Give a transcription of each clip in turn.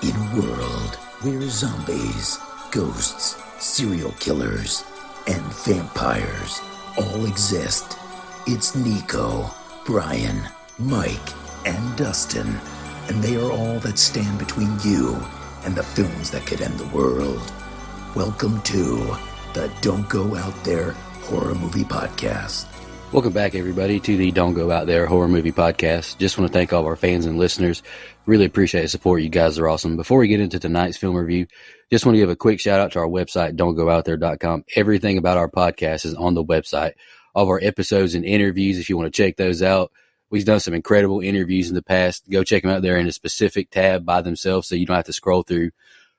In a world where zombies, ghosts, serial killers, and vampires all exist, it's Nico, Brian, Mike, and Dustin, and they are all that stand between you and the films that could end the world. Welcome to the Don't Go Out There Horror Movie Podcast. Welcome back, everybody, to the Don't Go Out There Horror Movie Podcast. Just want to thank all of our fans and listeners. Really appreciate the support. You guys are awesome. Before we get into tonight's film review, just want to give a quick shout out to our website, don'tgoouthere.com. Everything about our podcast is on the website. All of our episodes and interviews, if you want to check those out. We've done some incredible interviews in the past. Go check them out there in a specific tab by themselves so you don't have to scroll through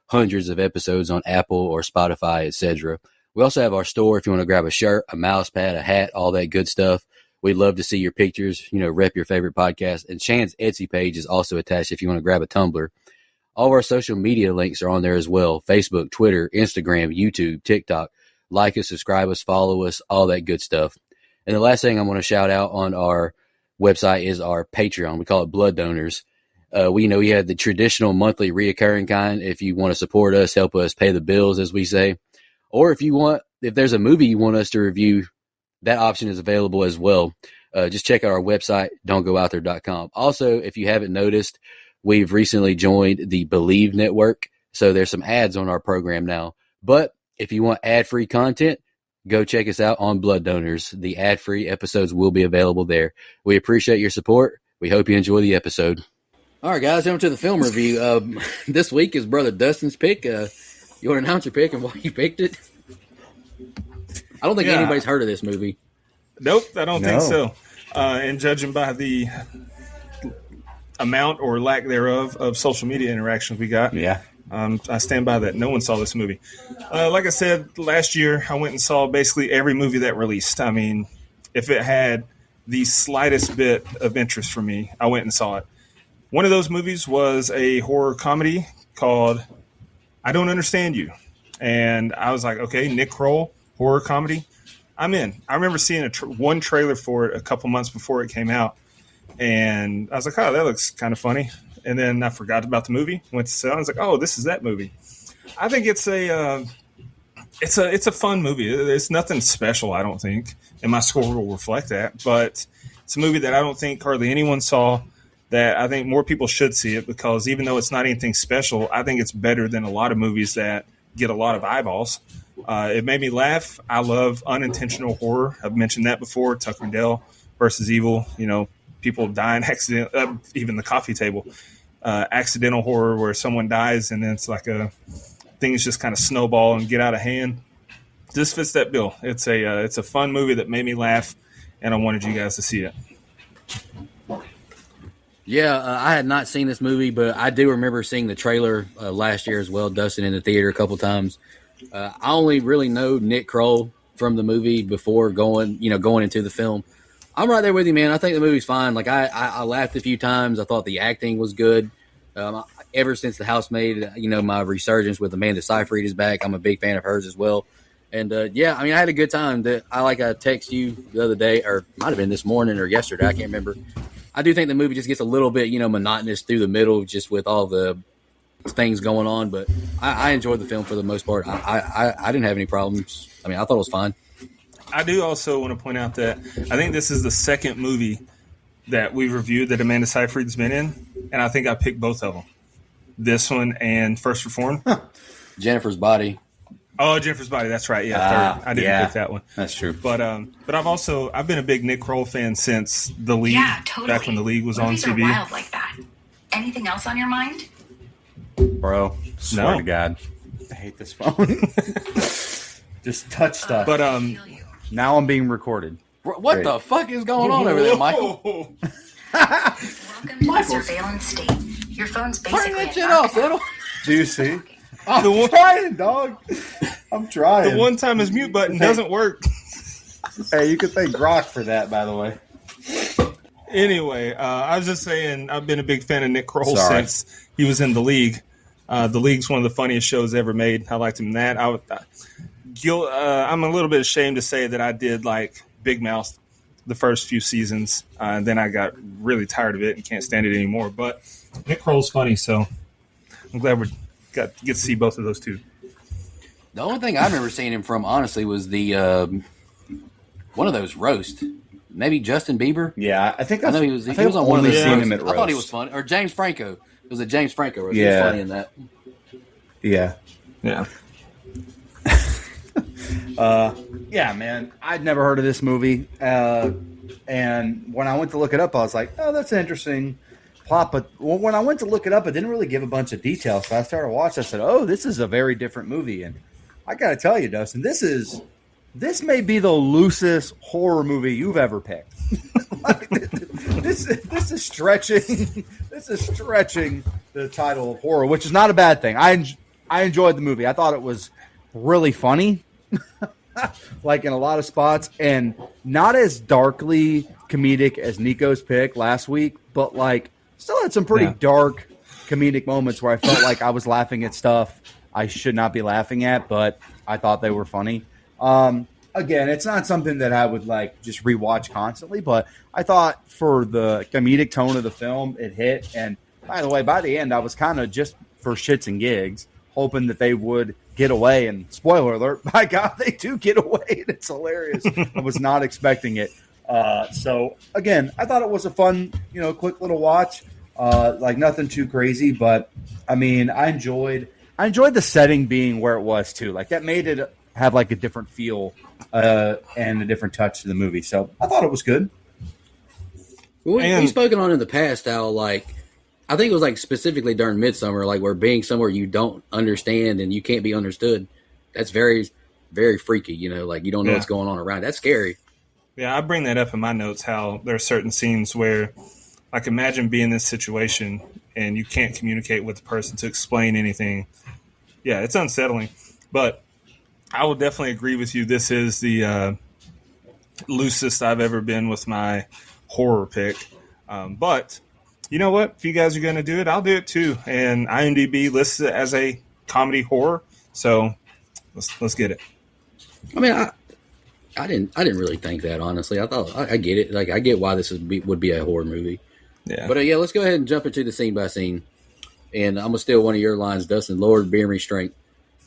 hundreds of episodes on Apple or Spotify, etc. We also have our store if you want to grab a shirt, a mouse pad, a hat, all that good stuff. We'd love to see your pictures, rep your favorite podcast. And Shan's Etsy page is also attached if you want to grab a tumbler. All of our social media links are on there as well. Facebook, Twitter, Instagram, YouTube, TikTok. Like us, subscribe us, follow us, all that good stuff. And the last thing I want to shout out on our website is our Patreon. We call it Blood Donors. We have the traditional monthly reoccurring kind. If you want to support us, help us pay the bills, as we say. Or if there's a movie you want us to review, that option is available as well. Just check out our website, don'tgoouthere.com. Also, if you haven't noticed, we've recently joined the Believe Network. So there's some ads on our program now. But if you want ad-free content, go check us out on Blood Donors. The ad-free episodes will be available there. We appreciate your support. We hope you enjoy the episode. All right, guys, on to the film review. This week is Brother Dustin's pick. You want to announce your pick and why you picked it? I don't think anybody's heard of this movie. Nope, I don't think so. And judging by the amount or lack thereof of social media interactions we got, I stand by that. No one saw this movie. Like I said, last year I went and saw basically every movie that released. I mean, if it had the slightest bit of interest for me, I went and saw it. One of those movies was a horror comedy called I Don't Understand You. And I was like, okay, Nick Kroll, horror comedy, I'm in. I remember seeing one trailer for it a couple months before it came out. And I was like, oh, that looks kind of funny. And then I forgot about the movie, went to sell. I was like, oh, this is that movie. I think it's a fun movie. It's nothing special, I don't think. And my score will reflect that. But it's a movie that I don't think hardly anyone saw, that I think more people should see it, because even though it's not anything special, I think it's better than a lot of movies that get a lot of eyeballs. It made me laugh. I love unintentional horror. I've mentioned that before. Tucker and Dale versus Evil. People dying accident. Even the coffee table. Accidental horror where someone dies and then it's like things just kind of snowball and get out of hand. This fits that bill. It's a fun movie that made me laugh, and I wanted you guys to see it. Yeah, I had not seen this movie, but I do remember seeing the trailer last year as well, Dustin, in the theater a couple times. I only really know Nick Kroll from the movie before going into the film. I'm right there with you, man. I think the movie's fine. Like I laughed a few times. I thought the acting was good. Ever since The Housemaid, my resurgence with Amanda Seyfried is back. I'm a big fan of hers as well. And I had a good time. I text you the other day, or might have been this morning or yesterday. I can't remember. I do think the movie just gets a little bit, monotonous through the middle, just with all the things going on. But I enjoyed the film for the most part. I didn't have any problems. I mean, I thought it was fine. I do also want to point out that I think this is the second movie that we've reviewed that Amanda Seyfried's been in, and I think I picked both of them. This one and First Reformed. Jennifer's Body. Oh, Jennifer's Body. That's right. Yeah, third. I didn't pick that one. That's true. But I've been a big Nick Kroll fan since The League. Yeah, totally. Back when The League was Movies on TV. Are wild like that. Anything else on your mind? Bro, swear to God, I hate this phone. Just touch stuff. But now I'm being recorded. What the fuck is going on over there, Michael? Welcome to the surveillance state. Your phone's basically Turn that shit off, little. Do you see? I'm trying, dog. I'm trying. The one time his mute button doesn't work. Hey, you could thank Grok for that, by the way. Anyway, I was just saying I've been a big fan of Nick Kroll since he was in The League. The League's one of the funniest shows ever made. I liked him in that. I'm a little bit ashamed to say that I did like Big Mouth the first few seasons, and then I got really tired of it and can't stand it anymore. But Nick Kroll's funny, so I'm glad we get to see both of those two. The only thing I remember seeing him from, honestly, was the one of those roast. Maybe Justin Bieber. Yeah, I think I know he was on one of those. Seen him at I thought he was funny. Or James Franco. It was a James Franco roast. Yeah. He was funny in that. Yeah. Yeah. Yeah, man. I'd never heard of this movie. And when I went to look it up, I was like, oh, that's an interesting plot. But when I went to look it up, it didn't really give a bunch of details. So I started watching. I said, oh, this is a very different movie. And I got to tell you, Dustin, this may be the loosest horror movie you've ever picked. This is stretching. This is stretching the title of horror, which is not a bad thing. I enjoyed the movie. I thought it was really funny, like in a lot of spots, and not as darkly comedic as Nico's pick last week, but like still had some pretty dark comedic moments where I felt like I was laughing at stuff I should not be laughing at, but I thought they were funny. Again, it's not something that I would like just rewatch constantly, but I thought for the comedic tone of the film, it hit. And by the way, by the end, I was kind of just for shits and gigs hoping that they would get away. And spoiler alert, by God, they do get away. And it's hilarious. I was not expecting it. So again, I thought it was a fun, quick little watch. Like nothing too crazy, but I mean, I enjoyed the setting being where it was too. Like that made it have like a different feel and a different touch to the movie. So I thought it was good. Well, we've spoken on in the past how, like, I think it was like specifically during Midsummer, like where being somewhere you don't understand and you can't be understood, that's very, very freaky. Like you don't know what's going on around. That's scary. Yeah, I bring that up in my notes, how there are certain scenes where, like, imagine being in this situation and you can't communicate with the person to explain anything. Yeah, it's unsettling. But I will definitely agree with you. This is the loosest I've ever been with my horror pick. But you know what? If you guys are going to do it, I'll do it too. And IMDb lists it as a comedy horror. So let's get it. I mean, I didn't really think that, honestly. I thought I get it. Like I get why this would be a horror movie. Yeah. But let's go ahead and jump into the scene by scene. And I'm gonna steal one of your lines, Dustin. Lord, bear me strength.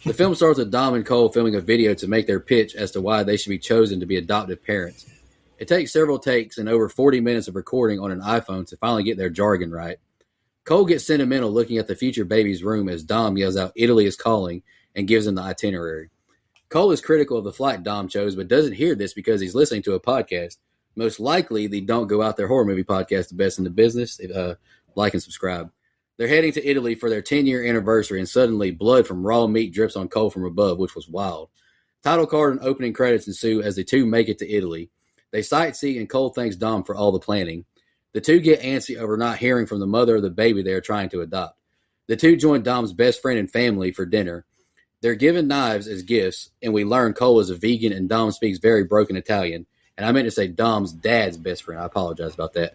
The film starts with Dom and Cole filming a video to make their pitch as to why they should be chosen to be adoptive parents. It takes several takes and over 40 minutes of recording on an iPhone to finally get their jargon right. Cole gets sentimental looking at the future baby's room as Dom yells out, "Italy is calling," and gives him the itinerary. Cole is critical of the flight Dom chose, but doesn't hear this because he's listening to a podcast. Most likely the Don't Go Out There Horror Movie podcast, the best in the business. Like and subscribe. They're heading to Italy for their 10-year anniversary, and suddenly blood from raw meat drips on Cole from above, which was wild. Title card and opening credits ensue as the two make it to Italy. They sightsee, and Cole thanks Dom for all the planning. The two get antsy over not hearing from the mother of the baby they are trying to adopt. The two join Dom's best friend and family for dinner. They're given knives as gifts, and we learn Cole is a vegan and Dom speaks very broken Italian. And I meant to say Dom's dad's best friend. I apologize about that.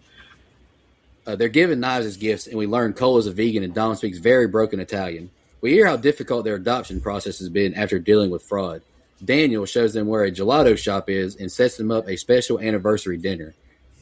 They're given knives as gifts, and we learn Cole is a vegan and Dom speaks very broken Italian. We hear how difficult their adoption process has been after dealing with fraud. Daniel shows them where a gelato shop is and sets them up a special anniversary dinner.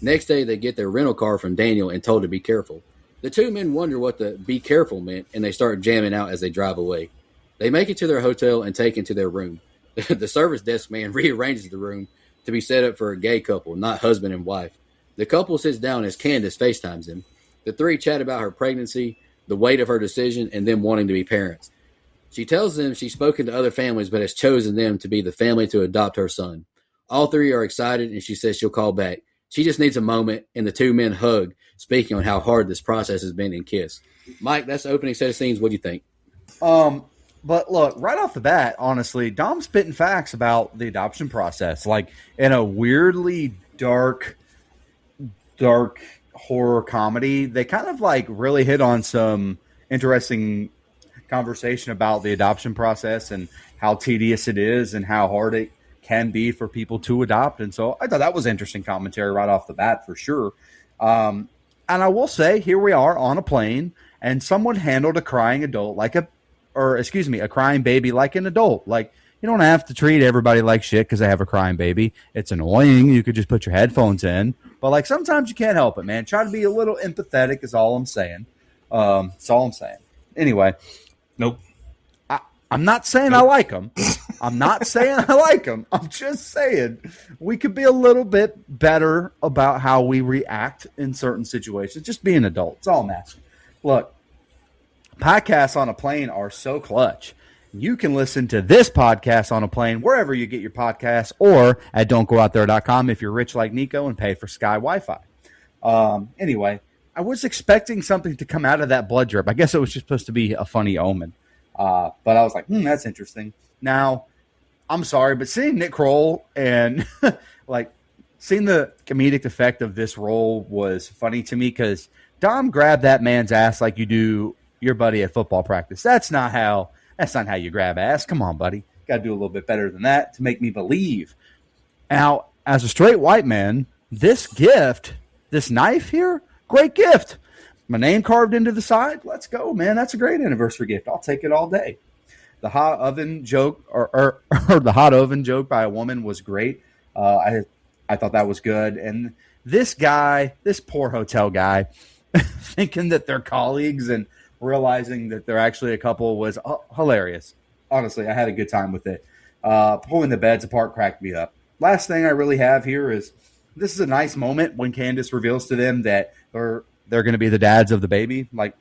Next day, they get their rental car from Daniel and told to be careful. The two men wonder what the "be careful" meant, and they start jamming out as they drive away. They make it to their hotel and take into their room. The service desk man rearranges the room to be set up for a gay couple, not husband and wife. The couple sits down as Candace FaceTimes them. The three chat about her pregnancy, the weight of her decision, and them wanting to be parents. She tells them she's spoken to other families but has chosen them to be the family to adopt her son. All three are excited, and she says she'll call back. She just needs a moment, and the two men hug, speaking on how hard this process has been, and kiss. Mike, that's the opening set of scenes. What do you think? But look, right off the bat, honestly, Dom's spitting facts about the adoption process, like in a weirdly dark horror comedy. They kind of like really hit on some interesting conversation about the adoption process and how tedious it is and how hard it can be for people to adopt. And so I thought that was interesting commentary right off the bat for sure. And I will say, here we are on a plane, and someone handled a crying adult a crying baby like an adult. Like, you don't have to treat everybody like shit because they have a crying baby. It's annoying. You could just put your headphones in. But, like, sometimes you can't help it, man. Try to be a little empathetic is all I'm saying. That's all I'm saying. anyway. Nope. I'm not saying I like them. I'm not saying I like them. I'm just saying we could be a little bit better about how we react in certain situations. Just being adults. That's all I'm asking. Look, podcasts on a plane are so clutch. You can listen to this podcast on a plane wherever you get your podcasts or at don'tgooutthere.com if you're rich like Nico and pay for Sky Wi-Fi. Anyway, I was expecting something to come out of that blood drip. I guess it was just supposed to be a funny omen. But I was like, that's interesting. Now, I'm sorry, but seeing Nick Kroll and like seeing the comedic effect of this role was funny to me because Dom grabbed that man's ass like you do your buddy at football practice. That's not how you grab ass. Come on, buddy. Got to do a little bit better than that to make me believe. Now, as a straight white man, this gift, this knife here, great gift. My name carved into the side. Let's go, man. That's a great anniversary gift. I'll take it all day. The hot oven joke or the hot oven joke by a woman was great. I thought that was good. And this guy, this poor hotel guy, thinking that they're colleagues and realizing that they're actually a couple was hilarious. Honestly, I had a good time with it. Pulling the beds apart cracked me up. Last thing I really have here is this is a nice moment when Candace reveals to them that they're going to be the dads of the baby. Like,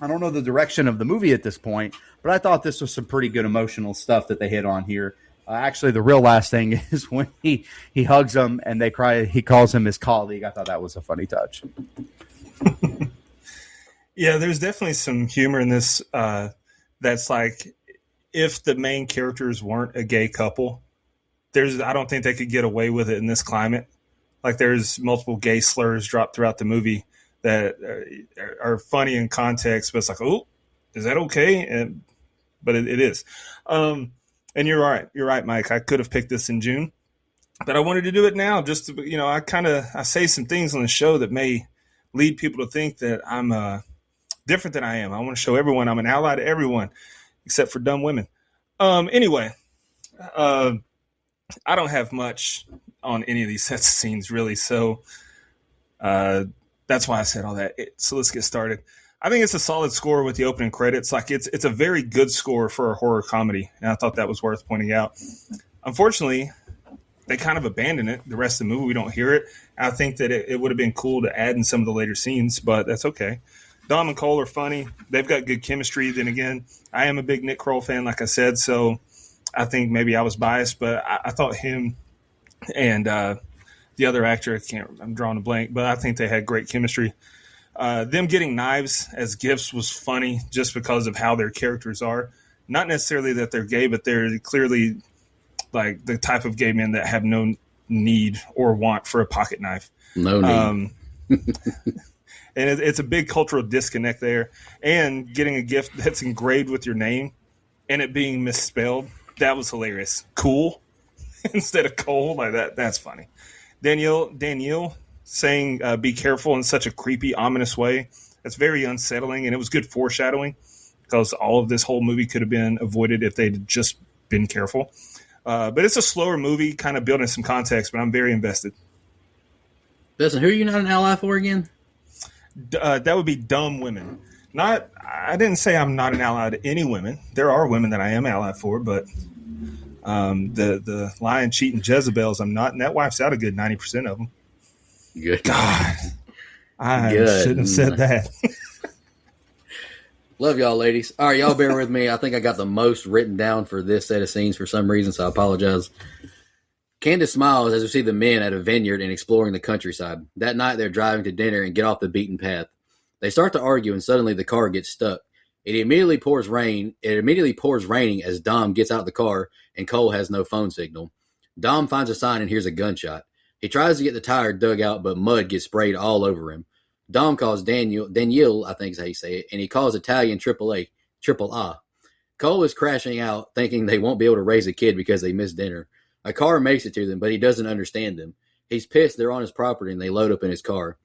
I don't know the direction of the movie at this point, but I thought this was some pretty good emotional stuff that they hit on here. Actually, the real last thing is when he hugs him and they cry. He calls him his colleague. I thought that was a funny touch. Yeah, there's definitely some humor in this. That's like if the main characters weren't a gay couple, I don't think they could get away with it in this climate. Like there's multiple gay slurs dropped throughout the movie that are funny in context, but it's like, oh, is that okay? But it is. And you're right, Mike. I could have picked this in June, but I wanted to do it now. Just to, I say some things on the show that may lead people to think that I'm different than I am. I want to show everyone I'm an ally to everyone, except for dumb women. Anyway, I don't have much on any of these sets of scenes really, so that's why I said all that. So let's get started. I think it's a solid score with the opening credits. Like it's a very good score for a horror comedy, and I thought that was worth pointing out. Unfortunately, they kind of abandon it. The rest of the movie, we don't hear it. I think that it would have been cool to add in some of the later scenes, but that's okay. Dom and Cole are funny. They've got good chemistry. Then again, I am a big Nick Kroll fan, like I said, so I think maybe I was biased, but I thought him and the other actor, I'm drawing a blank, but I think they had great chemistry. Them getting knives as gifts was funny just because of how their characters are. Not necessarily that they're gay, but they're clearly like the type of gay men that have no need or want for a pocket knife. No need. And it's a big cultural disconnect there. And getting a gift that's engraved with your name and it being misspelled, that was hilarious. Cool instead of Cole, like that's funny. Danielle saying be careful in such a creepy, ominous way. That's very unsettling, and it was good foreshadowing because all of this whole movie could have been avoided if they'd just been careful. But it's a slower movie, kind of building some context, but I'm very invested. Listen, who are you not an ally for again? That would be dumb women. I didn't say I'm not an ally to any women. There are women that I am allied for, but the lying, cheating Jezebels, I'm not, and that wipes out a good 90% of them. Good. God, I shouldn't have said that. Love y'all, ladies. All right, y'all bear with me. I think I got the most written down for this set of scenes for some reason, so I apologize. Candace smiles as we see the men at a vineyard and exploring the countryside. That night, they're driving to dinner and get off the beaten path. They start to argue, and suddenly the car gets stuck. It immediately pours raining as Dom gets out of the car, and Cole has no phone signal. Dom finds a sign and hears a gunshot. He tries to get the tire dug out, but mud gets sprayed all over him. Dom calls Danielle, I think is how you say it, and he calls Italian triple A. Cole is crashing out, thinking they won't be able to raise a kid because they missed dinner. A car makes it to them, but he doesn't understand them. He's pissed they're on his property, and they load up in his car.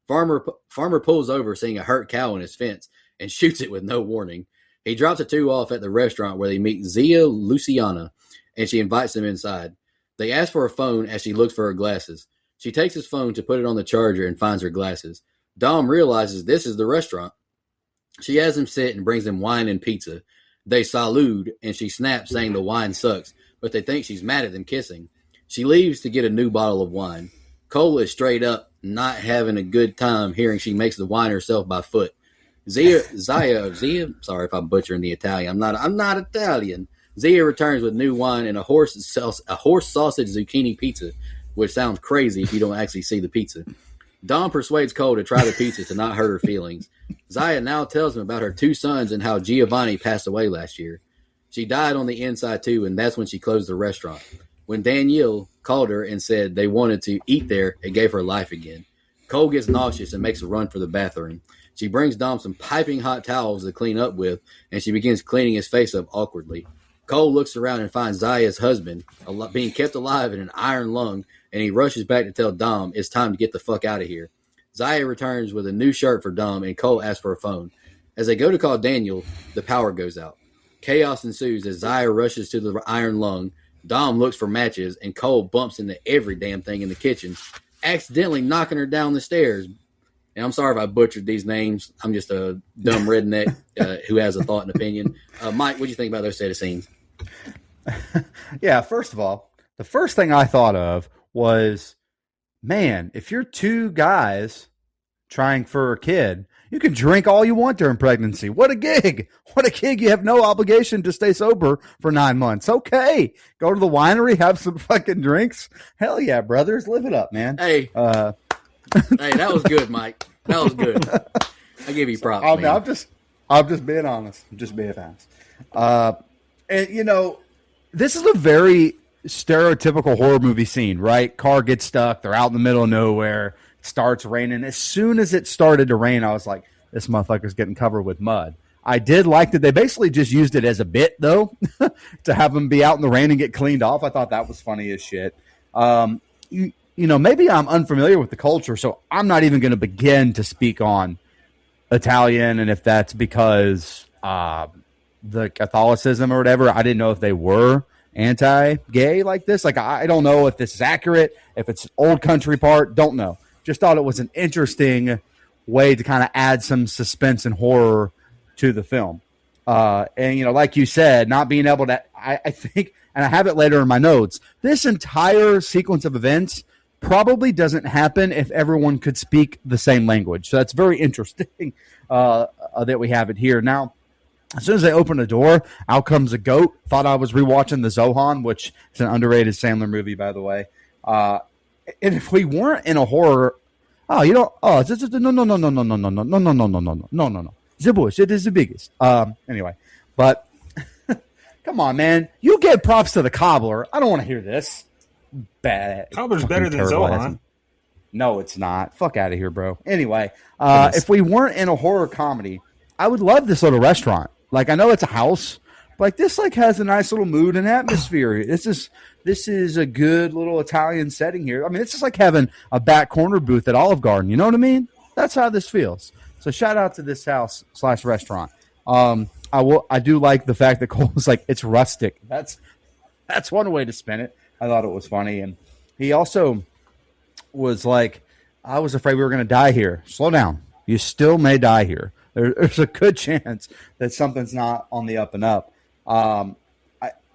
Farmer pulls over, seeing a hurt cow on his fence, and shoots it with no warning. He drops the two off at the restaurant where they meet Zia Luciana, and she invites them inside. They ask for a phone as she looks for her glasses. She takes his phone to put it on the charger and finds her glasses. Dom realizes this is the restaurant. She has him sit and brings him wine and pizza. They salute, and she snaps, saying the wine sucks, but they think she's mad at them kissing. She leaves to get a new bottle of wine. Cole is straight up not having a good time hearing she makes the wine herself by foot. Zia, sorry if I'm butchering the Italian. I'm not Italian. Zia returns with new wine and a horse sausage zucchini pizza, which sounds crazy if you don't actually see the pizza. Dom persuades Cole to try the pizza to not hurt her feelings. Zaya now tells him about her 2 sons and how Giovanni passed away last year. She died on the inside too, and that's when she closed the restaurant. When Danielle called her and said they wanted to eat there, it gave her life again. Cole gets nauseous and makes a run for the bathroom. She brings Dom some piping hot towels to clean up with, and she begins cleaning his face up awkwardly. Cole looks around and finds Zaya's husband being kept alive in an iron lung, and he rushes back to tell Dom it's time to get the fuck out of here. Zaya returns with a new shirt for Dom, and Cole asks for a phone. As they go to call Daniel, the power goes out. Chaos ensues as Zaya rushes to the iron lung. Dom looks for matches, and Cole bumps into every damn thing in the kitchen, accidentally knocking her down the stairs. And I'm sorry if I butchered these names. I'm just a dumb redneck who has a thought and opinion. Mike, what do you think about those set of scenes? Yeah, first of all, the first thing I thought of was, man, if you're 2 guys trying for a kid, you can drink all you want during pregnancy. What a gig. What a gig. You have no obligation to stay sober for 9 months. Okay. Go to the winery, have some fucking drinks. Hell yeah, brothers. Live it up, man. Hey. Hey, that was good, Mike. That was good. I give you props, man. I'm just being honest. I'm just being honest. And, you know, this is a very stereotypical horror movie scene, right? Car gets stuck. They're out in the middle of nowhere. It starts raining. As soon as it started to rain, I was like, this motherfucker's getting covered with mud. I did like that they basically just used it as a bit, though, to have them be out in the rain and get cleaned off. I thought that was funny as shit. You know, maybe I'm unfamiliar with the culture, so I'm not even going to begin to speak on Italian, and if that's because the Catholicism or whatever. I didn't know if they were anti-gay like this. Like, I don't know if this is accurate, if it's old country part, don't know. Just thought it was an interesting way to kind of add some suspense and horror to the film. And, you know, like you said, not being able to, I think, and I have it later in my notes, this entire sequence of events probably doesn't happen if everyone could speak the same language. So that's very interesting that we have it here. Now, as soon as they open the door, out comes a goat. Thought I was rewatching the Zohan, which is an underrated Sandler movie, by the way. And if we weren't in a horror, no. The bullshit is the biggest. Anyway, but come on, man. You give props to the cobbler. I don't want to hear this. Bad. Cobbler's better than Zohan. No, it's not. Fuck out of here, bro. Anyway, if we weren't in a horror comedy, I would love this little restaurant. Like, I know it's a house, but like this like has a nice little mood and atmosphere. This is a good little Italian setting here. I mean, it's just like having a back corner booth at Olive Garden. You know what I mean? That's how this feels. So shout out to this house / restaurant. I do like the fact that Cole was like, it's rustic. That's one way to spin it. I thought it was funny. And he also was like, I was afraid we were going to die here. Slow down. You still may die here. There's a good chance that something's not on the up and up. I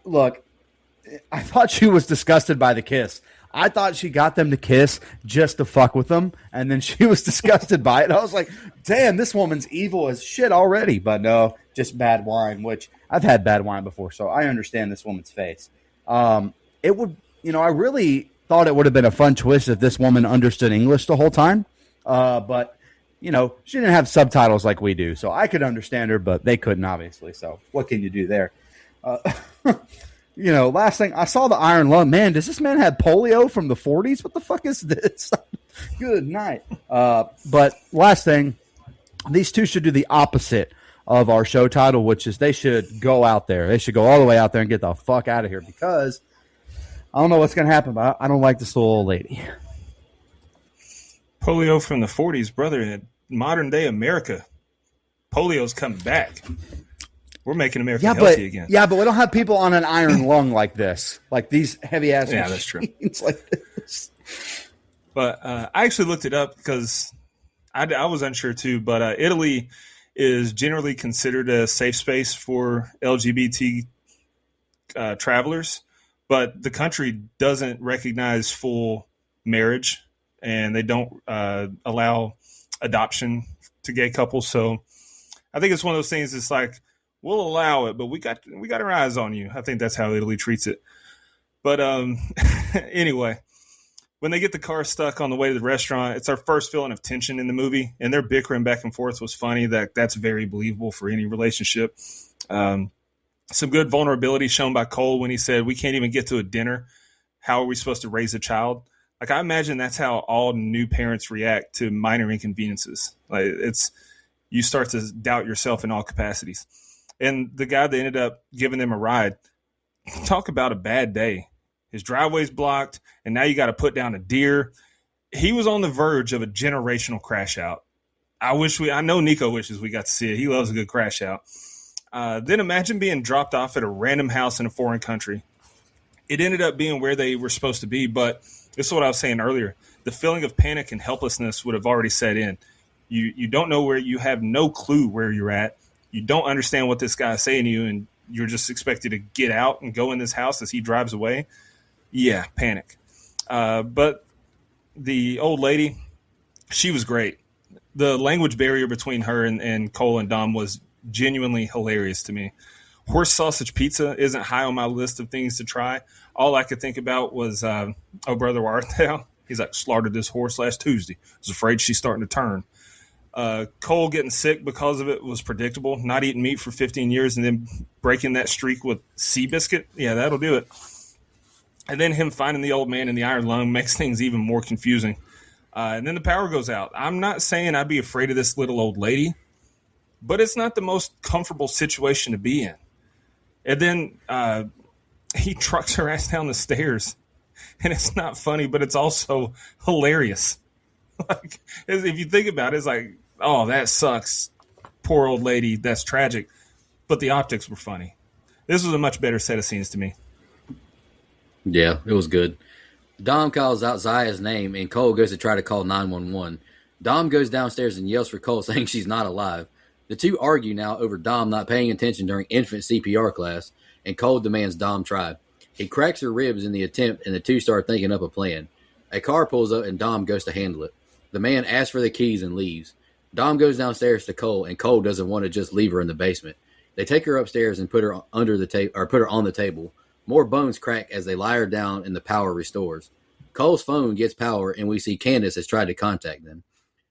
thought she was disgusted by the kiss. I thought she got them to kiss just to fuck with them, and then she was disgusted by it. I was like, damn, this woman's evil as shit already. But no, just bad wine, which I've had bad wine before, so I understand this woman's face. It would, I really thought it would have been a fun twist if this woman understood English the whole time. But she didn't have subtitles like we do, so I could understand her, but they couldn't, obviously. So what can you do there? Last thing, I saw the Iron Lung. Man, does this man have polio from the 40s? What the fuck is this? Good night. But last thing, these two should do the opposite of our show title, which is they should go out there. They should go all the way out there and get the fuck out of here, because I don't know what's going to happen, but I don't like this little old lady. Polio from the 40s, brother. In modern day America, polio's coming back. We're making America healthy again. Yeah, but we don't have people on an iron lung like this, like these heavy ass machines. That's true. Like this. But I actually looked it up because I was unsure too. But Italy is generally considered a safe space for LGBT travelers, but the country doesn't recognize full marriage, and they don't allow adoption to gay couples. So I think it's one of those things. It's like, we'll allow it, but we got our eyes on you. I think that's how Italy treats it. But anyway, when they get the car stuck on the way to the restaurant, it's our first feeling of tension in the movie, and their bickering back and forth was funny. That's very believable for any relationship. Some good vulnerability shown by Cole when he said, "We can't even get to a dinner. How are we supposed to raise a child?" Like, I imagine that's how all new parents react to minor inconveniences. Like, you start to doubt yourself in all capacities. And the guy that ended up giving them a ride, talk about a bad day. His driveway's blocked, and now you got to put down a deer. He was on the verge of a generational crash out. I know Nico wishes we got to see it. He loves a good crash out. Then imagine being dropped off at a random house in a foreign country. It ended up being where they were supposed to be, but this is what I was saying earlier. The feeling of panic and helplessness would have already set in. You don't know where, you have no clue where you're at. You don't understand what this guy is saying to you, and you're just expected to get out and go in this house as he drives away. Yeah, panic. But the old lady, she was great. The language barrier between her and Cole and Dom was genuinely hilarious to me. Horse sausage pizza isn't high on my list of things to try. All I could think about was, oh, brother, where art thou? He's like, slaughtered this horse last Tuesday. Was afraid she's starting to turn. Cole getting sick because of it was predictable. Not eating meat for 15 years and then breaking that streak with Seabiscuit. Yeah, that'll do it. And then him finding the old man in the iron lung makes things even more confusing. And then the power goes out. I'm not saying I'd be afraid of this little old lady, but it's not the most comfortable situation to be in. And then he trucks her ass down the stairs. And it's not funny, but it's also hilarious. Like, if you think about it, it's like, oh, that sucks. Poor old lady. That's tragic. But the optics were funny. This was a much better set of scenes to me. Yeah, it was good. Dom calls out Zaya's name, and Cole goes to try to call 911. Dom goes downstairs and yells for Cole, saying she's not alive. The two argue now over Dom not paying attention during infant CPR class, and Cole demands Dom try. He cracks her ribs in the attempt, and the two start thinking up a plan. A car pulls up, and Dom goes to handle it. The man asks for the keys and leaves. Dom goes downstairs to Cole, and Cole doesn't want to just leave her in the basement. They take her upstairs and put her under the table, or put her on the table. More bones crack as they lie her down, and the power restores. Cole's phone gets power, and we see Candace has tried to contact them.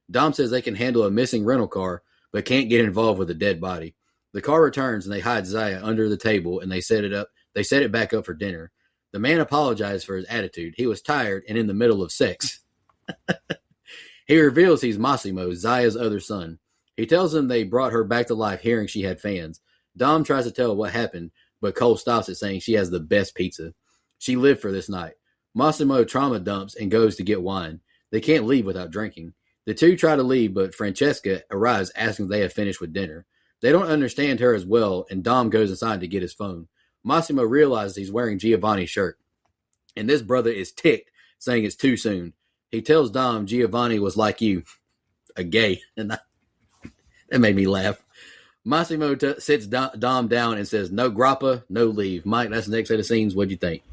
Dom says they can handle a missing rental car, but can't get involved with a dead body. The car returns, and they hide Zaya under the table, and they set it back up for dinner. The man apologized for his attitude. He was tired and in the middle of sex. He reveals he's Massimo, Zaya's other son. He tells them they brought her back to life hearing she had fans. Dom tries to tell what happened, but Cole stops it, saying she has the best pizza. She lived for this night. Massimo trauma dumps and goes to get wine. They can't leave without drinking. The two try to leave, but Francesca arrives asking if they have finished with dinner. They don't understand her as well, and Dom goes inside to get his phone. Massimo realizes he's wearing Giovanni's shirt, and this brother is ticked, saying it's too soon. He tells Dom Giovanni was like you, a gay, and that made me laugh. Massimo sits Dom down and says, no grappa, no leave. Mike, that's the next set of scenes. What'd you think?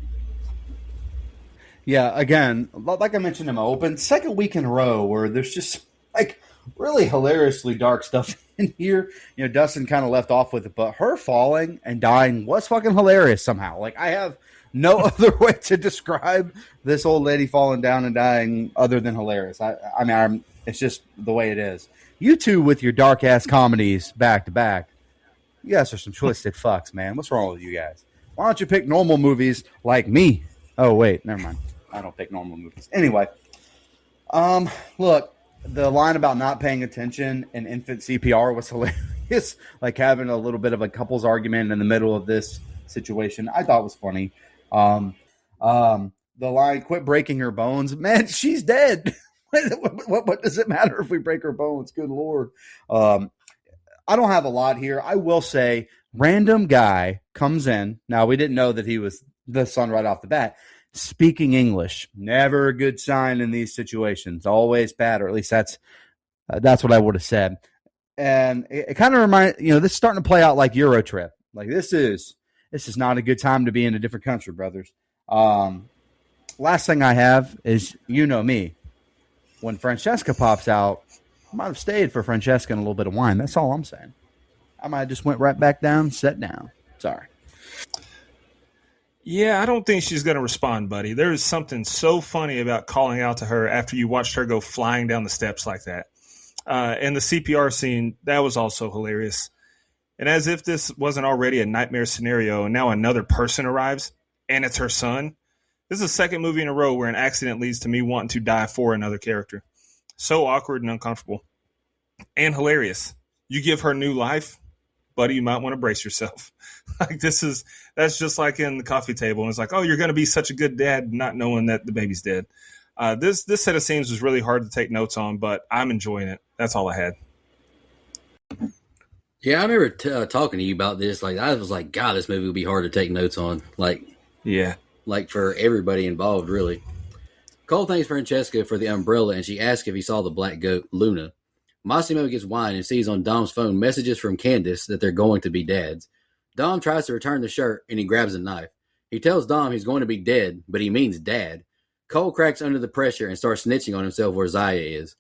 Yeah, again, like I mentioned in my open, second week in a row where there's just like really hilariously dark stuff in here. You know, Dustin kind of left off with it, but her falling and dying was fucking hilarious somehow. Like, I have no other way to describe this old lady falling down and dying other than hilarious. I mean, it's just the way it is. You two with your dark ass comedies back to back, you guys are some twisted fucks, man. What's wrong with you guys? Why don't you pick normal movies like me? Oh wait, never mind. I don't pick normal movies. Anyway, look, the line about not paying attention in infant CPR was hilarious. Like having a little bit of a couple's argument in the middle of this situation, I thought was funny. The line, quit breaking her bones. Man, she's dead. What does it matter if we break her bones? Good Lord. I don't have a lot here. I will say, random guy comes in. Now, we didn't know that he was the son right off the bat. Speaking English, never a good sign in these situations. Always bad, or at least that's what I would have said. And it kind of reminds, this is starting to play out like Euro Trip. Like this is not a good time to be in a different country, brothers. Last thing I have is, me. When Francesca pops out, I might have stayed for Francesca and a little bit of wine. That's all I'm saying. I might have just went right back down, sat down. Sorry. Yeah, I don't think she's going to respond, buddy. There is something so funny about calling out to her after you watched her go flying down the steps like that. And the CPR scene, that was also hilarious. And as if this wasn't already a nightmare scenario, and now another person arrives, and it's her son. This is the second movie in a row where an accident leads to me wanting to die for another character. So awkward and uncomfortable. And hilarious. You give her new life, buddy, you might want to brace yourself. That's just like in the coffee table. And it's like, oh, you're going to be such a good dad not knowing that the baby's dead. This set of scenes was really hard to take notes on, but I'm enjoying it. That's all I had. Yeah, I remember talking to you about this. Like, I was like, God, this movie would be hard to take notes on. Yeah. Like for everybody involved, really. Cole thanks Francesca for the umbrella, and she asks if he saw the black goat, Luna. Massimo gets wine and sees on Dom's phone messages from Candace that they're going to be dads. Dom tries to return the shirt, and he grabs a knife. He tells Dom he's going to be dead, but he means dad. Cole cracks under the pressure and starts snitching on himself where Zaya is.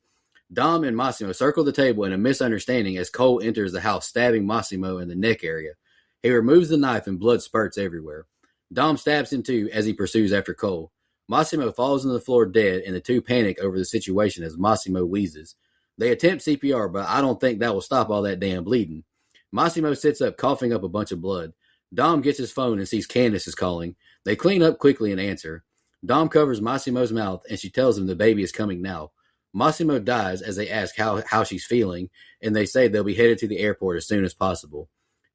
Dom and Massimo circle the table in a misunderstanding as Cole enters the house, stabbing Massimo in the neck area. He removes the knife and blood spurts everywhere. Dom stabs him too as he pursues after Cole. Massimo falls on the floor dead, and the two panic over the situation as Massimo wheezes. They attempt CPR, but I don't think that will stop all that damn bleeding. Massimo sits up, coughing up a bunch of blood. Dom gets his phone and sees Candace is calling. They clean up quickly and answer. Dom covers Massimo's mouth, and she tells him the baby is coming now. Massimo dies as they ask how she's feeling, and they say they'll be headed to the airport as soon as possible.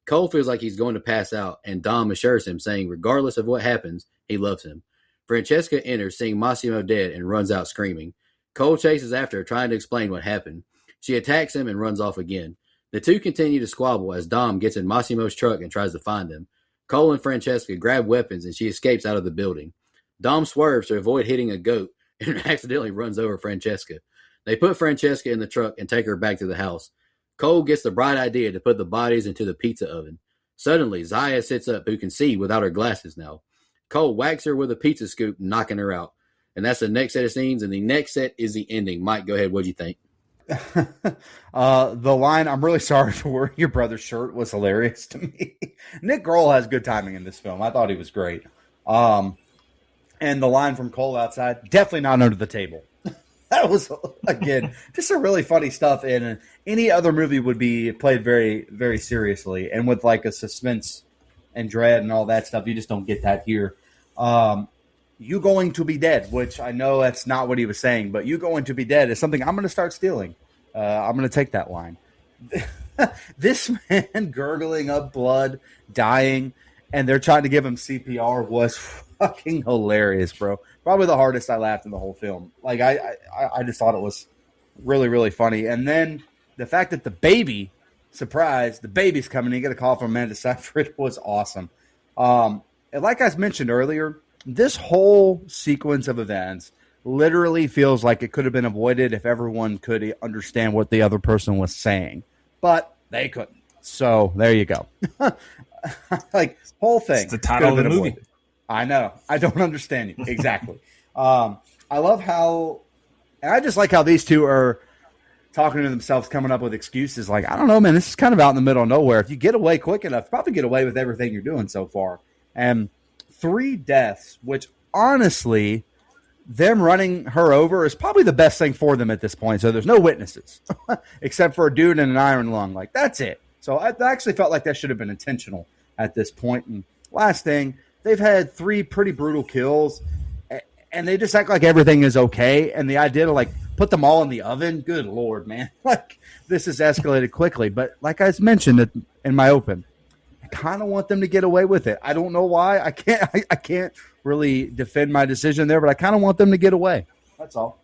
Cole feels like he's going to pass out, and Dom assures him, saying regardless of what happens, he loves him. Francesca enters, seeing Massimo dead, and runs out screaming. Cole chases after her, trying to explain what happened. She attacks him and runs off again. The two continue to squabble as Dom gets in Massimo's truck and tries to find them. Cole and Francesca grab weapons, and she escapes out of the building. Dom swerves to avoid hitting a goat and accidentally runs over Francesca. They put Francesca in the truck and take her back to the house. Cole gets the bright idea to put the bodies into the pizza oven. Suddenly, Zaya sits up, who can see without her glasses now. Cole whacks her with a pizza scoop, knocking her out. And that's the next set of scenes, and the next set is the ending. Mike, go ahead. What do you think? The line, I'm really sorry for wearing your brother's shirt, was hilarious to me. Nick Grohl has good timing in this film. I thought he was great. And the line from Cole outside, definitely not under the table. That was, again, just some really funny stuff. And any other movie would be played very, very seriously. And with like a suspense and dread and all that stuff, you just don't get that here. You going to be dead, which I know that's not what he was saying, but you going to be dead is something I'm going to start stealing. I'm going to take that line. This man gurgling up blood, dying, and they're trying to give him CPR was fucking hilarious, bro. Probably the hardest I laughed in the whole film. Like, I just thought it was really, really funny. And then the fact that the baby, surprise, the baby's coming, you get a call from Amanda Seyfried, was awesome. And like I mentioned earlier, this whole sequence of events literally feels like it could have been avoided if everyone could understand what the other person was saying. But they couldn't. So there you go. Like, whole thing. It's the title of the movie. Avoided. I know. I don't understand you. Exactly. I love how, and I just like how these two are talking to themselves, coming up with excuses. Like, I don't know, man, this is kind of out in the middle of nowhere. If you get away quick enough, probably get away with everything you're doing so far. And 3 deaths, which honestly, them running her over is probably the best thing for them at this point. So there's no witnesses except for a dude in an iron lung. Like, that's it. So I actually felt like that should have been intentional at this point. And last thing, they've had 3 pretty brutal kills, and they just act like everything is okay. And the idea to, like, put them all in the oven, good Lord, man. Like, this has escalated quickly. But like I mentioned in my open, I kind of want them to get away with it. I don't know why. I can't really defend my decision there, but I kind of want them to get away. That's all.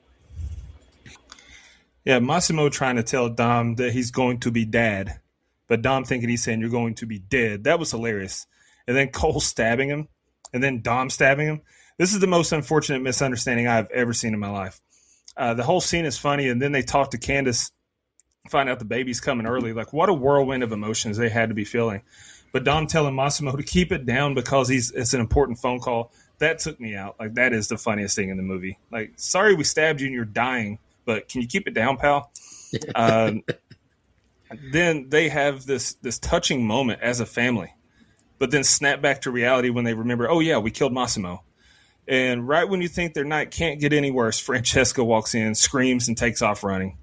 Yeah, Massimo trying to tell Dom that he's going to be dad, but Dom thinking he's saying you're going to be dead. That was hilarious. And then Cole stabbing him, and then Dom stabbing him. This is the most unfortunate misunderstanding I've ever seen in my life. The whole scene is funny, and then they talk to Candace, find out the baby's coming early. Like, what a whirlwind of emotions they had to be feeling. But Dom telling Massimo to keep it down because it's an important phone call, that took me out. Like, that is the funniest thing in the movie. Like, sorry we stabbed you and you're dying, but can you keep it down, pal? Then they have this touching moment as a family, but then snap back to reality when they remember, oh, yeah, we killed Massimo. And right when you think their night can't get any worse, Francesca walks in, screams, and takes off running.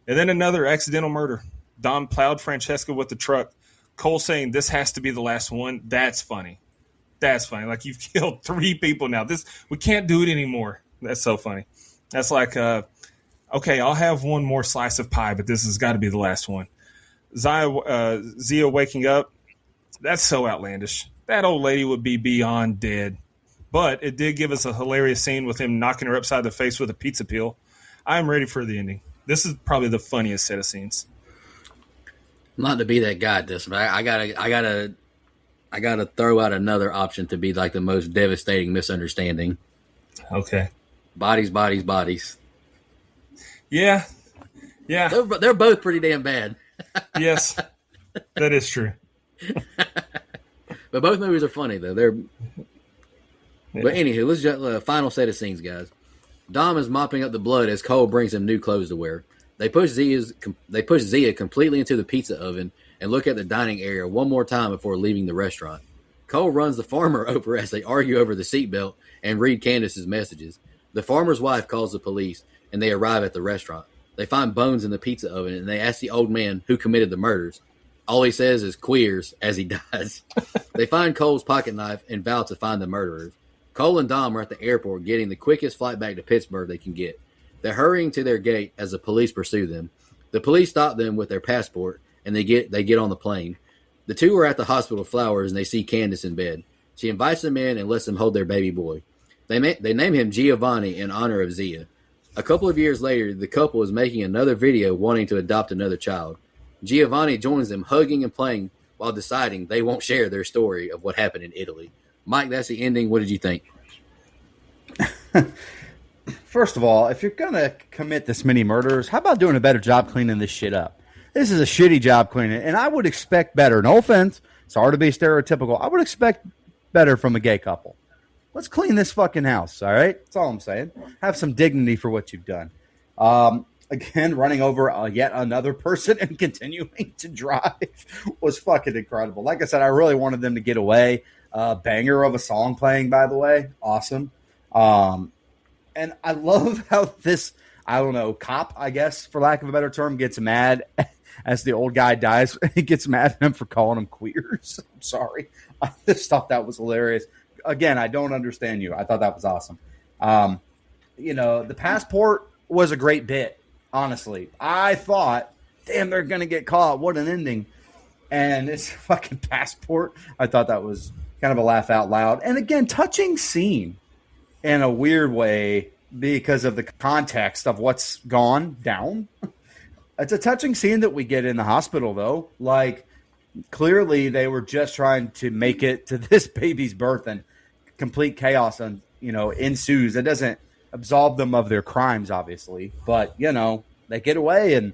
And then another accidental murder. Dom plowed Francesca with the truck. Cole saying, this has to be the last one. That's funny. That's funny. Like, you've killed 3 people now. We can't do it anymore. That's so funny. That's like, okay, I'll have one more slice of pie, but this has got to be the last one. Zia waking up, that's so outlandish. That old lady would be beyond dead. But it did give us a hilarious scene with him knocking her upside the face with a pizza peel. I'm ready for the ending. This is probably the funniest set of scenes. Not to be that guy at this, but I gotta throw out another option to be like the most devastating misunderstanding. Okay. Bodies, bodies, bodies. Yeah. They're both pretty damn bad. Yes, that is true. But both movies are funny though. But anywho, let's just final set of scenes, guys. Dom is mopping up the blood as Cole brings him new clothes to wear. They push Zia completely into the pizza oven and look at the dining area one more time before leaving the restaurant. Cole runs the farmer over as they argue over the seatbelt and read Candace's messages. The farmer's wife calls the police and they arrive at the restaurant. They find bones in the pizza oven and they ask the old man who committed the murders. All he says is queers as he dies. They find Cole's pocket knife and vow to find the murderers. Cole and Dom are at the airport getting the quickest flight back to Pittsburgh they can get. They're hurrying to their gate as the police pursue them. The police stop them with their passport, and they get on the plane. The two are at the hospital with flowers, and they see Candace in bed. She invites them in and lets them hold their baby boy. They name him Giovanni in honor of Zia. A couple of years later, the couple is making another video wanting to adopt another child. Giovanni joins them, hugging and playing, while deciding they won't share their story of what happened in Italy. Mike, that's the ending. What did you think? First of all, if you're going to commit this many murders, how about doing a better job cleaning this shit up? This is a shitty job cleaning, and I would expect better. No offense. Sorry to be stereotypical. I would expect better from a gay couple. Let's clean this fucking house, all right? That's all I'm saying. Have some dignity for what you've done. Again, running over yet another person and continuing to drive was fucking incredible. Like I said, I really wanted them to get away. Banger of a song playing, by the way. Awesome. And I love how this, I don't know, cop, I guess, for lack of a better term, gets mad as the old guy dies. He gets mad at him for calling them queers. I'm sorry. I just thought that was hilarious. Again, I don't understand you. I thought that was awesome. The passport was a great bit, honestly. I thought, damn, they're going to get caught. What an ending. And it's fucking passport. I thought that was kind of a laugh out loud. And again, touching scene in a weird way because of the context of what's gone down. It's a touching scene that we get in the hospital, though. Like, clearly they were just trying to make it to this baby's birth, and complete chaos ensues. It doesn't absolve them of their crimes, obviously, but they get away, and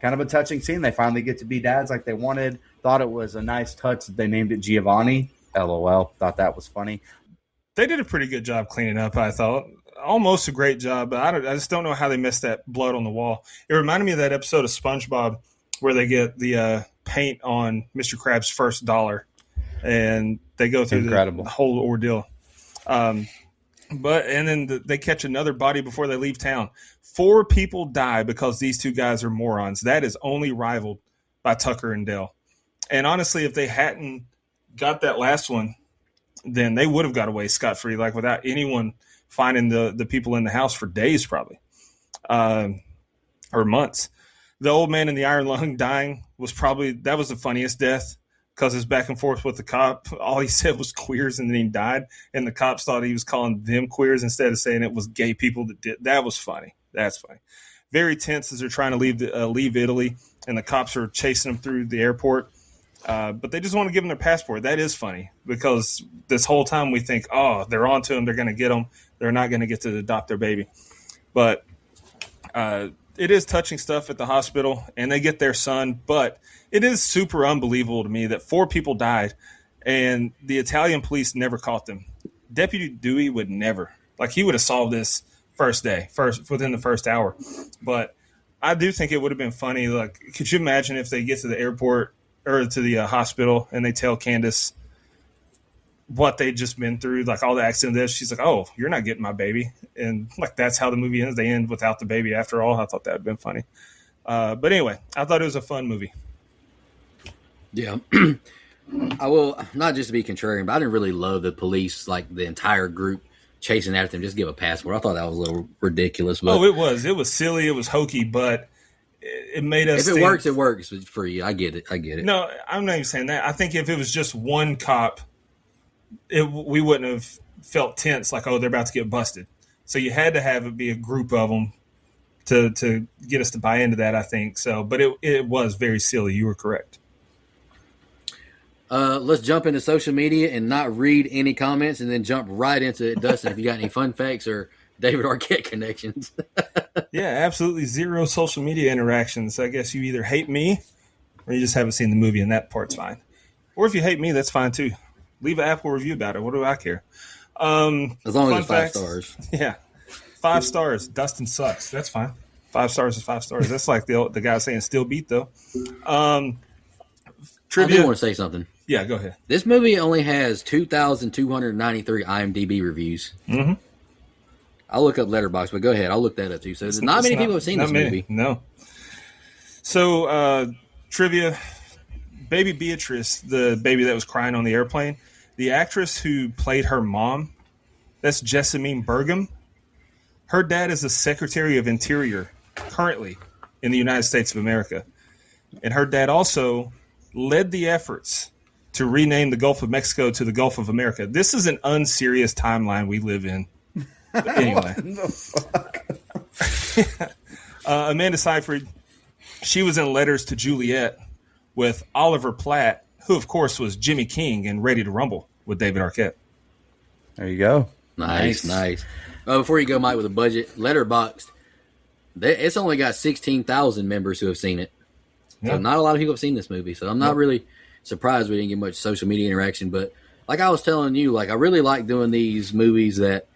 kind of a touching scene. They finally get to be dads like they wanted. Thought it was a nice touch that they named it Giovanni. LOL. Thought that was funny. They did a pretty good job cleaning up, I thought. Almost a great job, but I just don't know how they missed that blood on the wall. It reminded me of that episode of SpongeBob where they get the paint on Mr. Krabs' first dollar, and they go through the whole ordeal. And then they catch another body before they leave town. 4 people die because these two guys are morons. That is only rivaled by Tucker and Dale. And honestly, if they hadn't got that last one, then they would have got away scot-free, like without anyone finding the people in the house for days probably, or months. The old man in the iron lung dying was that was the funniest death because his back and forth with the cop. All he said was queers and then he died. And the cops thought he was calling them queers instead of saying it was gay people that did. That was funny. That's funny. Very tense as they're trying to leave Italy and the cops are chasing them through the airport. But they just want to give them their passport. That is funny because this whole time we think, oh, they're on to them. They're going to get them. They're not going to get to adopt their baby. But it is touching stuff at the hospital, and they get their son. But it is super unbelievable to me that 4 people died, and the Italian police never caught them. Deputy Dewey would never. Like, he would have solved this within the first hour. But I do think it would have been funny. Like, could you imagine if they get to the airport or to the hospital and they tell Candace what they'd just been through, like all the accident there. She's like, "Oh, you're not getting my baby," and like that's how the movie ends. They end without the baby after all. I thought that would have been funny. But anyway, I thought it was a fun movie. Yeah. I will, not just to be contrarian, but I didn't really love the police, like the entire group chasing after them, just give a passport. I thought that was a little ridiculous. But it was silly. It was hokey, but it made us. If it works, it works for you. I get it. No, I'm not even saying that. I think if it was just one cop, we wouldn't have felt tense, like, oh, they're about to get busted. So you had to have it be a group of them to get us to buy into that, I think. So, but it was very silly. You were correct. Let's jump into social media and not read any comments, and then jump right into it. Dustin, if you got any fun facts or David Arquette connections. Yeah, absolutely zero social media interactions. I guess you either hate me or you just haven't seen the movie, and that part's fine. Or if you hate me, that's fine too. Leave an Apple review about it. What do I care? As long as it's 5 stars. Yeah. 5 stars. Dustin sucks. That's fine. 5 stars is 5 stars. That's like the guy saying still beat, though. Trivia. I do want to say something. Yeah, go ahead. This movie only has 2,293 IMDb reviews. Mm-hmm. I'll look up Letterboxd, but go ahead. I'll look that up too. So not many people have seen this movie. No. So, trivia. Baby Beatrice, the baby that was crying on the airplane, the actress who played her mom, that's Jessamine Burgum. Her dad is the Secretary of Interior currently in the United States of America. And her dad also led the efforts to rename the Gulf of Mexico to the Gulf of America. This is an unserious timeline we live in. But anyway. What the fuck? Amanda Seyfried, she was in Letters to Juliet with Oliver Platt, who, of course, was Jimmy King in Ready to Rumble with David Arquette. There you go. Nice. Before you go, Mike, with a budget, Letterboxd, it's only got 16,000 members who have seen it. So Yeah. not a lot of people have seen this movie. So I'm not really surprised we didn't get much social media interaction. But like I was telling you, like I really like doing these movies that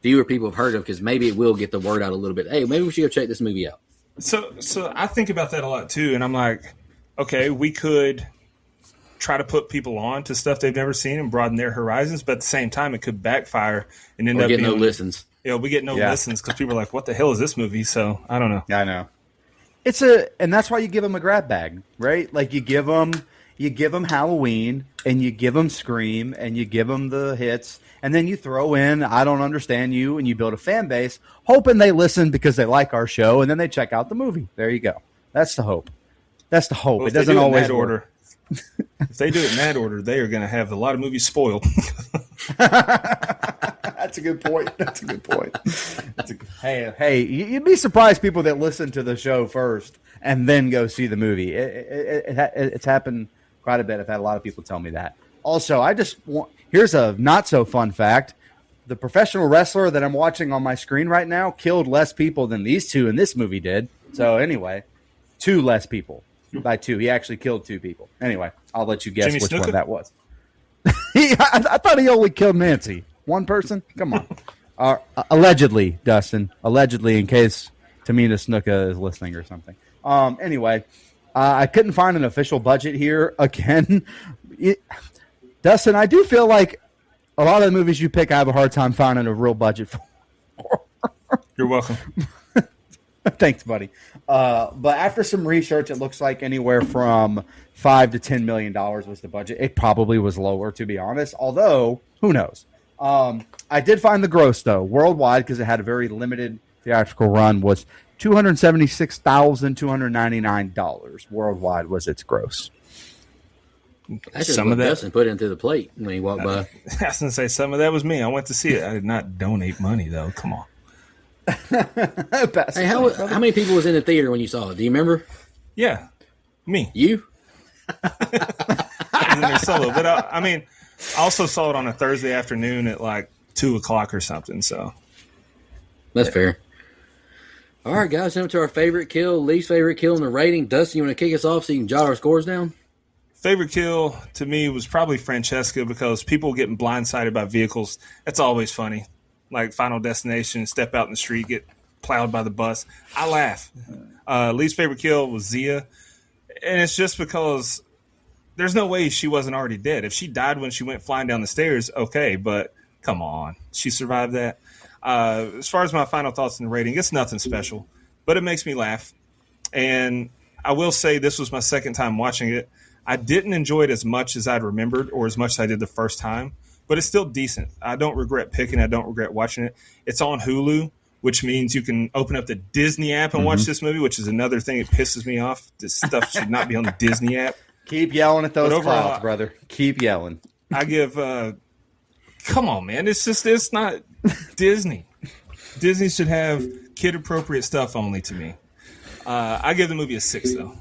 fewer people have heard of, because maybe it will get the word out a little bit. Hey, maybe we should go check this movie out. So I think about that a lot, too, and I'm like, okay, we could try to put people on to stuff they've never seen and broaden their horizons, but at the same time, it could backfire and end Or up get being no listens. We get no listens because people are like, what the hell is this movie? So I don't know. Yeah, I know. And that's why you give them a grab bag, right? Like you give them Halloween, and you give them Scream, and you give them the hits, and then you throw in I Don't Understand You, and you build a fan base, hoping they listen because they like our show, and then they check out the movie. There you go. That's the hope. That's the hope. Well, it doesn't always work. order. If they do it in that order, they are going to have a lot of movies spoiled. That's a good point. Hey, you'd be surprised people that listen to the show first and then go see the movie. It's happened quite a bit. I've had a lot of people tell me that. Also, here's a not so fun fact. The professional wrestler that I'm watching on my screen right now killed less people than these two in this movie did. So anyway, 2 less people. By 2. He actually killed 2 people. Anyway, I'll let you guess Jimmy which Snuka? one that was. I thought he only killed Nancy. One person? Come on. Allegedly, Dustin. Allegedly, in case Tamina Snuka is listening or something. Anyway, I couldn't find an official budget here. Again, Dustin, I do feel like a lot of the movies you pick, I have a hard time finding a real budget for. You're welcome. Thanks, buddy. But after some research, it looks like anywhere from $5 to $10 million was the budget. It probably was lower, to be honest. Although, who knows? I did find the gross, though, worldwide, because it had a very limited theatrical run, was $276,299 worldwide was its gross. That's just Some what of that- Dustin put into the plate when he walked by. I was going to say some of that was me. I went to see it. I did not donate money, though. Come on. Hey, how many people was in the theater when you saw it? Do you remember? Yeah, me. You? I was in there solo, but I also saw it on a Thursday afternoon at like 2:00 or something. So That's fair. All right, guys, jump to our favorite kill, least favorite kill, and the rating. Dustin, you want to kick us off so you can jot our scores down? Favorite kill to me was probably Francesca because people getting blindsided by vehicles. That's always funny. Like Final Destination, step out in the street, get plowed by the bus. I laugh. Least favorite kill was Zia. And it's just because there's no way she wasn't already dead. If she died when she went flying down the stairs, okay, but come on. She survived that. As far as my final thoughts on the rating, it's nothing special, but it makes me laugh. And I will say this was my second time watching it. I didn't enjoy it as much as I'd remembered or as much as I did the first time, but it's still decent. I don't regret picking it. I don't regret watching it. It's on Hulu, which means you can open up the Disney app and watch this movie, which is another thing that pisses me off. This stuff should not be on the Disney app. Keep yelling at those clouds, brother. Keep yelling. I give come on, man. It's not Disney. Disney should have kid-appropriate stuff only to me. I give the movie a 6, though.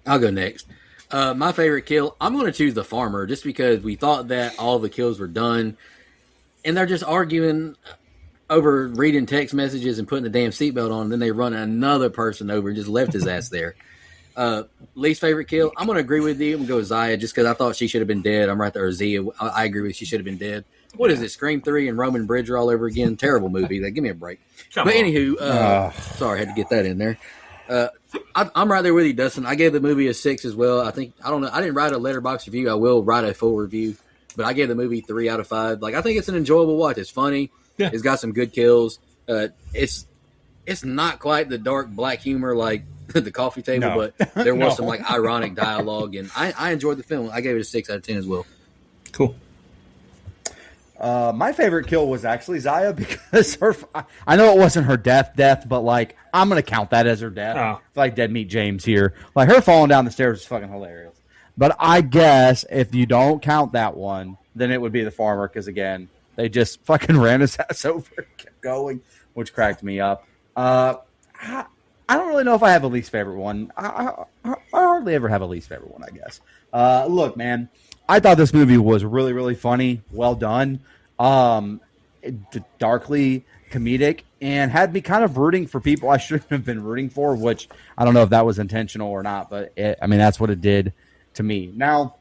I'll go next. My favorite kill, I'm going to choose the farmer just because we thought that all the kills were done. And they're just arguing over reading text messages and putting the damn seatbelt on. And then they run another person over and just left his ass there. Least favorite kill, I'm going to agree with you. I'm going to go with Zaya just because I thought she should have been dead. I'm right there. Zia, I agree with she should have been dead. What is it? Scream 3 and Roman Bridger all over again. Terrible movie. Like, give me a break. Anywho, sorry, I had to get that in there. I'm right there with you, Dustin. I gave the movie a 6 as well. I don't know. I didn't write a letterbox review. I will write a full review, but I gave the movie 3 out of 5. Like, I think it's an enjoyable watch. It's funny. Yeah. It's got some good kills. It's not quite the dark black humor like the coffee table, but there was some like ironic dialogue, and I enjoyed the film. I gave it a 6 out of 10 as well. Cool. My favorite kill was actually Zaya because I know it wasn't her death, but like I'm gonna count that as her death. Oh. Like Dead Meat James here, like her falling down the stairs is fucking hilarious. But I guess if you don't count that one, then it would be the farmer because again they just fucking ran his ass over and kept going, which cracked me up. I don't really know if I have a least favorite one. I hardly ever have a least favorite one, I guess. Look, man, I thought this movie was really, really funny. Well done. Darkly comedic and had me kind of rooting for people I shouldn't have been rooting for, which I don't know if that was intentional or not, but that's what it did to me. Now,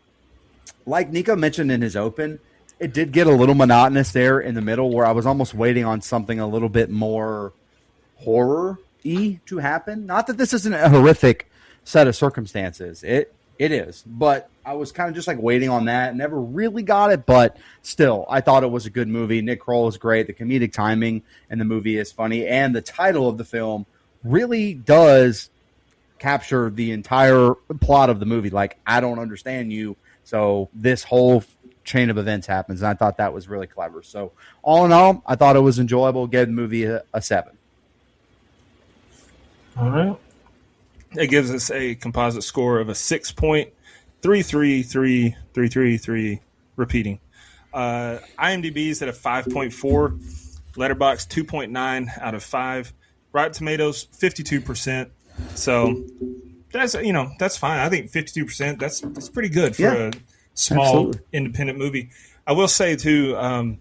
like Nico mentioned in his open, it did get a little monotonous there in the middle where I was almost waiting on something a little bit more horror-y to happen. Not that this isn't a horrific set of circumstances. It is, but I was kind of just like waiting on that. Never really got it, but still, I thought it was a good movie. Nick Kroll is great. The comedic timing in the movie is funny, and the title of the film really does capture the entire plot of the movie. Like, I don't understand you, so this whole chain of events happens, and I thought that was really clever. So, all in all, I thought it was enjoyable. Gave the movie a 7. All right. It gives us a composite score of a 6.3333333, repeating. IMDb's at a 5.4, Letterboxd 2.9 out of 5, Rotten Tomatoes 52%. So that's fine. I think 52%. That's pretty good for a small independent movie. I will say too, I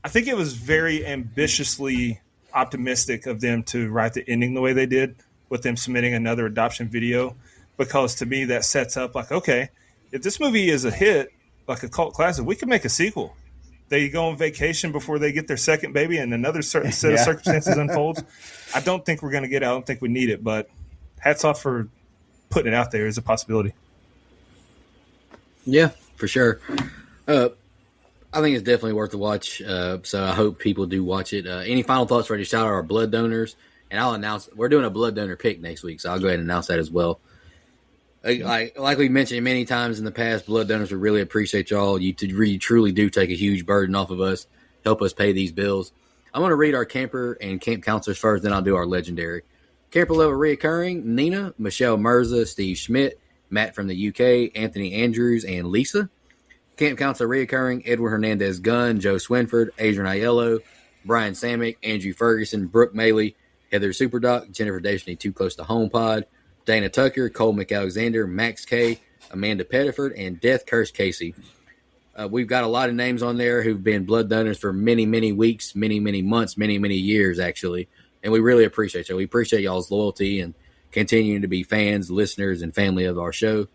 think it was very ambitiously optimistic of them to write the ending the way they did, with them submitting another adoption video, because to me that sets up like, okay, if this movie is a hit, like a cult classic, we could make a sequel. They go on vacation before they get their second baby and another certain set of circumstances unfolds. I don't think we're going to get it. I don't think we need it, but hats off for putting it out there as a possibility. Yeah, for sure. I think it's definitely worth a watch. So I hope people do watch it. Any final thoughts? Ready to shout out our blood donors. And I'll announce we're doing a blood donor pick next week, so I'll go ahead and announce that as well. Like we mentioned many times in the past, blood donors, we really appreciate y'all. You really, truly do take a huge burden off of us, help us pay these bills. I'm going to read our camper and camp counselors first, then I'll do our legendary. Camper level reoccurring: Nina, Michelle Mirza, Steve Schmidt, Matt from the UK, Anthony Andrews, and Lisa. Camp counselor reoccurring: Edward Hernandez Gunn, Joe Swinford, Adrian Aiello, Brian Samick, Andrew Ferguson, Brooke Maley, Heather Superdoc, Jennifer Dashney, Too Close to Home Pod, Dana Tucker, Cole McAlexander, Max K, Amanda Pettiford, and Death Curse Casey. We've got a lot of names on there who've been blood donors for many, many weeks, many, many months, many, many years, actually. and we really appreciate you. We appreciate y'all's loyalty and continuing to be fans, listeners, and family of our show.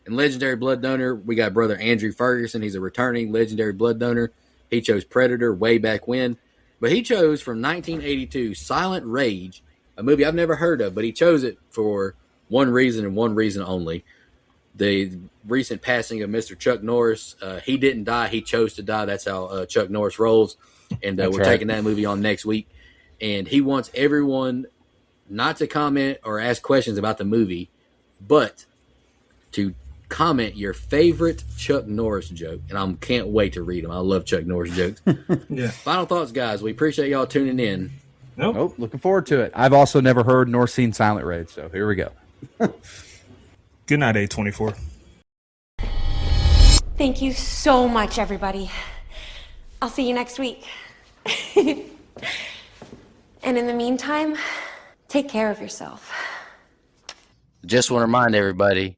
And legendary blood donor, we got brother Andrew Ferguson. He's a returning legendary blood donor. He chose Predator way back when, but he chose from 1982 Silent Rage, a movie I've never heard of, but he chose it for one reason and one reason only. The recent passing of Mr. Chuck Norris. He didn't die. He chose to die. That's how Chuck Norris rolls. And we're taking that movie on next week. And he wants everyone not to comment or ask questions about the movie, but to comment your favorite Chuck Norris joke. And I can't wait to read them. I love Chuck Norris jokes. Yeah. Final thoughts, guys. We appreciate y'all tuning in. Nope. Looking forward to it. I've also never heard nor seen Silent Rage, so here we go. Good night, A24. Thank you so much, everybody. I'll see you next week. And in the meantime, take care of yourself. Just want to remind everybody,